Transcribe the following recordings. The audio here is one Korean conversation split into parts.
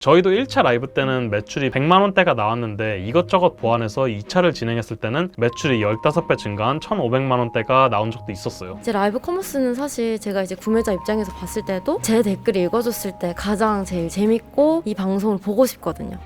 저희도 1차 라이브 때는 매출이 100만 원대가 나왔는데 이것저것 보완해서 2차를 진행했을 때는 매출이 15배 증가한 1,500만 원대가 나온 적도 있었어요. 이제 라이브 커머스는 사실 제가 이제 구매자 입장에서 봤을 때도 제 댓글 읽어줬을 때 가장 제일 재밌고 이 방송을 보고 싶거든요.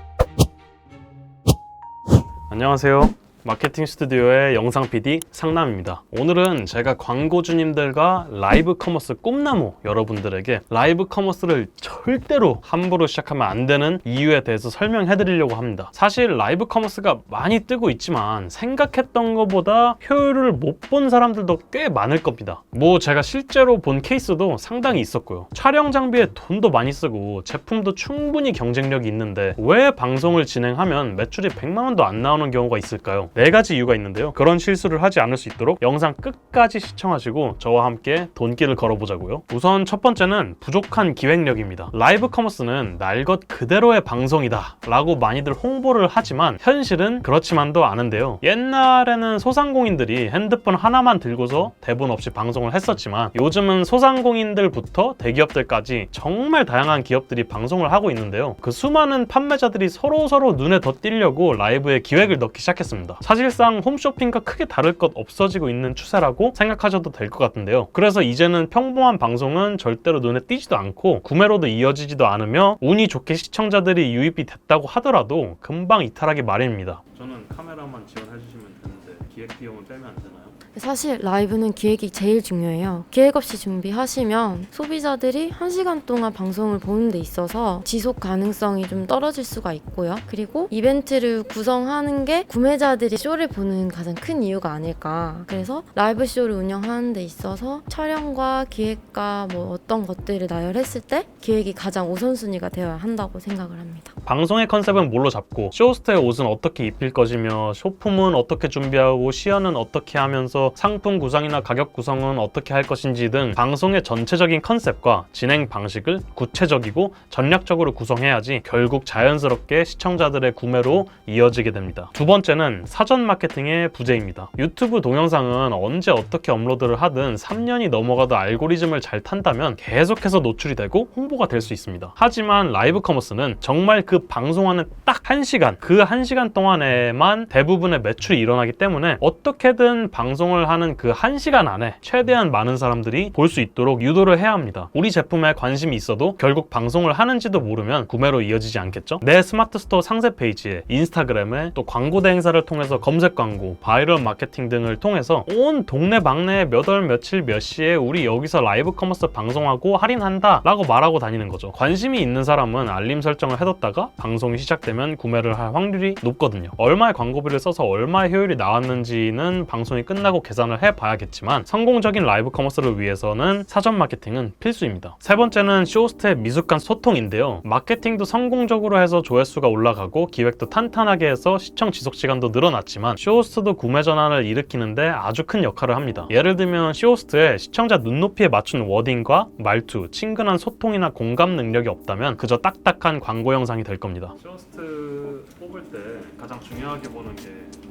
안녕하세요. 마케팅 스튜디오의 영상 PD 상남입니다. 오늘은 제가 광고주님들과 라이브 커머스 꿈나무 여러분들에게 라이브 커머스를 절대로 함부로 시작하면 안 되는 이유에 대해서 설명해 드리려고 합니다. 사실 라이브 커머스가 많이 뜨고 있지만 생각했던 것보다 효율을 못 본 사람들도 꽤 많을 겁니다. 제가 실제로 본 케이스도 상당히 있었고요. 촬영 장비에 돈도 많이 쓰고 제품도 충분히 경쟁력이 있는데 왜 방송을 진행하면 매출이 100만 원도 안 나오는 경우가 있을까요? 4가지 이유가 있는데요. 그런 실수를 하지 않을 수 있도록 영상 끝까지 시청하시고 저와 함께 돈길을 걸어보자고요. 우선 첫 번째는 부족한 기획력입니다. 라이브 커머스는 날 것 그대로의 방송이다 라고 많이들 홍보를 하지만 현실은 그렇지만도 않은데요. 옛날에는 소상공인들이 핸드폰 하나만 들고서 대본 없이 방송을 했었지만 요즘은 소상공인들부터 대기업들까지 정말 다양한 기업들이 방송을 하고 있는데요. 그 수많은 판매자들이 서로 눈에 더 띄려고 라이브에 기획을 넣기 시작했습니다. 사실상 홈쇼핑과 크게 다를 것 없어지고 있는 추세라고 생각하셔도 될 것 같은데요. 그래서 이제는 평범한 방송은 절대로 눈에 띄지도 않고 구매로도 이어지지도 않으며 운이 좋게 시청자들이 유입이 됐다고 하더라도 금방 이탈하기 마련입니다. 저는 카메라만 지원해 주시면 되는데 기획 비용을 빼면 안 되나요? 사실 라이브는 기획이 제일 중요해요. 기획 없이 준비하시면 소비자들이 1시간 동안 방송을 보는 데 있어서 지속 가능성이 좀 떨어질 수가 있고요. 그리고 이벤트를 구성하는 게 구매자들이 쇼를 보는 가장 큰 이유가 아닐까. 그래서 라이브 쇼를 운영하는 데 있어서 촬영과 기획과 어떤 것들을 나열했을 때 기획이 가장 우선순위가 되어야 한다고 생각을 합니다. 방송의 컨셉은 뭘로 잡고 쇼호스트의 옷은 어떻게 입힐 것이며 쇼품은 어떻게 준비하고 시연은 어떻게 하면서 상품 구성이나 가격 구성은 어떻게 할 것인지 등 방송의 전체적인 컨셉과 진행 방식을 구체적이고 전략적으로 구성해야지 결국 자연스럽게 시청자들의 구매로 이어지게 됩니다. 두 번째는 사전 마케팅의 부재입니다. 유튜브 동영상은 언제 어떻게 업로드를 하든 3년이 넘어가도 알고리즘을 잘 탄다면 계속해서 노출이 되고 홍보가 될 수 있습니다. 하지만 라이브 커머스는 정말 그 방송하는 딱 1시간, 그 1시간 동안에만 대부분의 매출이 일어나기 때문에 어떻게든 방송을 하는 그 1시간 안에 최대한 많은 사람들이 볼 수 있도록 유도를 해야 합니다. 우리 제품에 관심이 있어도 결국 방송을 하는지도 모르면 구매로 이어지지 않겠죠? 내 스마트 스토어 상세 페이지에, 인스타그램에, 또 광고 대행사를 통해서 검색 광고, 바이럴 마케팅 등을 통해서 온 동네 방네에 몇 월 며칠 몇 시에 우리 여기서 라이브 커머스 방송하고 할인한다 라고 말하고 다니는 거죠. 관심이 있는 사람은 알림 설정을 해뒀다가 방송이 시작되면 구매를 할 확률이 높거든요. 얼마의 광고비를 써서 얼마의 효율이 나왔는지는 방송이 끝나고 계산을 해봐야겠지만 성공적인 라이브 커머스를 위해서는 사전 마케팅은 필수입니다. 세 번째는 쇼호스트의 미숙한 소통인데요. 마케팅도 성공적으로 해서 조회수가 올라가고 기획도 탄탄하게 해서 시청 지속 시간도 늘어났지만 쇼호스트도 구매 전환을 일으키는데 아주 큰 역할을 합니다. 예를 들면 쇼호스트의 시청자 눈높이에 맞춘 워딩과 말투, 친근한 소통이나 공감 능력이 없다면 그저 딱딱한 광고 영상이 될 겁니다. 쇼호스트 뽑을 때 가장 중요하게 보는 게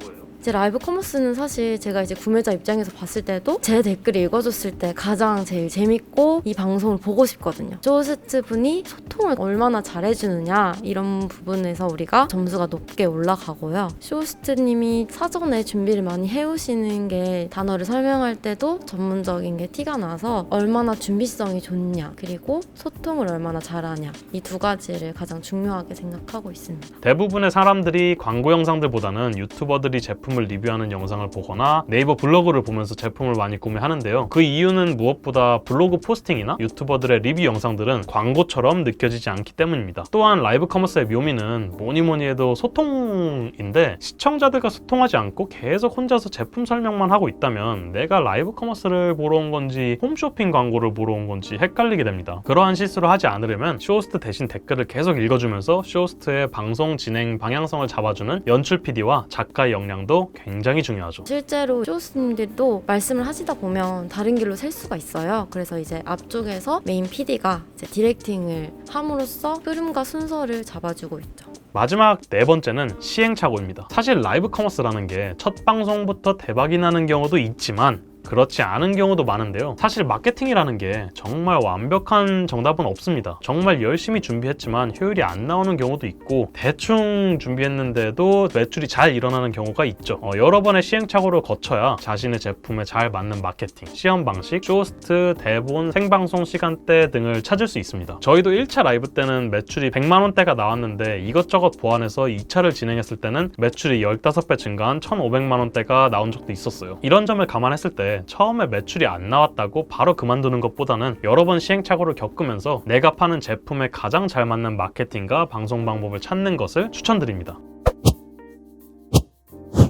뭐예요? 이제 라이브 커머스는 사실 제가 이제 구매자 입장에서 봤을 때도 제 댓글 읽어줬을 때 가장 제일 재밌고 이 방송을 보고 싶거든요. 쇼호스트 분이 소통을 얼마나 잘해주느냐 이런 부분에서 우리가 점수가 높게 올라가고요. 쇼호스트님이 사전에 준비를 많이 해오시는 게 단어를 설명할 때도 전문적인 게 티가 나서 얼마나 준비성이 좋냐 그리고 소통을 얼마나 잘하냐 이 두 가지를 가장 중요하게 생각하고 있습니다. 대부분의 사람들이 광고 영상들보다는 유튜버들이 제품을 리뷰하는 영상을 보거나 네이버 블로그를 보면서 제품을 많이 구매하는데요. 그 이유는 무엇보다 블로그 포스팅이나 유튜버들의 리뷰 영상들은 광고처럼 느껴지지 않기 때문입니다. 또한 라이브 커머스의 묘미는 뭐니 해도 소통인데 시청자들과 소통하지 않고 계속 혼자서 제품 설명만 하고 있다면 내가 라이브 커머스를 보러 온 건지 홈쇼핑 광고를 보러 온 건지 헷갈리게 됩니다. 그러한 실수를 하지 않으려면 쇼호스트 대신 댓글을 계속 읽어주면서 쇼호스트의 방송 진행 방향성을 잡아주는 연출 PD와 작가의 역량도 굉장히 중요하죠. 실제로 쇼호스님들도 말씀을 하시다 보면 다른 길로 셀 수가 있어요. 그래서 이제 앞쪽에서 메인 PD가 이제 디렉팅을 함으로써 흐름과 순서를 잡아주고 있죠. 마지막 네 번째는 시행착오입니다. 사실 라이브 커머스라는 게 첫 방송부터 대박이 나는 경우도 있지만 그렇지 않은 경우도 많은데요. 사실 마케팅이라는 게 정말 완벽한 정답은 없습니다. 정말 열심히 준비했지만 효율이 안 나오는 경우도 있고 대충 준비했는데도 매출이 잘 일어나는 경우가 있죠. 여러 번의 시행착오를 거쳐야 자신의 제품에 잘 맞는 마케팅, 시험 방식, 쇼호스트, 대본, 생방송 시간대 등을 찾을 수 있습니다. 저희도 1차 라이브 때는 매출이 100만 원대가 나왔는데 이것저것 보완해서 2차를 진행했을 때는 매출이 15배 증가한 1,500만 원대가 나온 적도 있었어요. 이런 점을 감안했을 때 처음에 매출이 안 나왔다고 바로 그만두는 것보다는 여러 번 시행착오를 겪으면서 내가 파는 제품에 가장 잘 맞는 마케팅과 방송 방법을 찾는 것을 추천드립니다.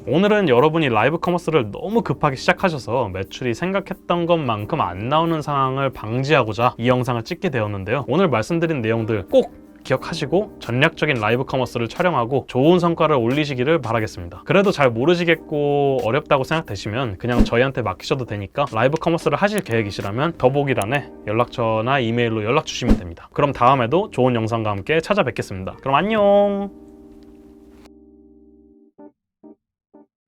오늘은 여러분이 라이브 커머스를 너무 급하게 시작하셔서 매출이 생각했던 것만큼 안 나오는 상황을 방지하고자 이 영상을 찍게 되었는데요. 오늘 말씀드린 내용들 꼭 기억하시고 전략적인 라이브 커머스를 촬영하고 좋은 성과를 올리시기를 바라겠습니다. 그래도 잘 모르시겠고 어렵다고 생각되시면 그냥 저희한테 맡기셔도 되니까 라이브 커머스를 하실 계획이시라면 더보기란에 연락처나 이메일로 연락 주시면 됩니다. 그럼 다음에도 좋은 영상과 함께 찾아뵙겠습니다. 그럼 안녕!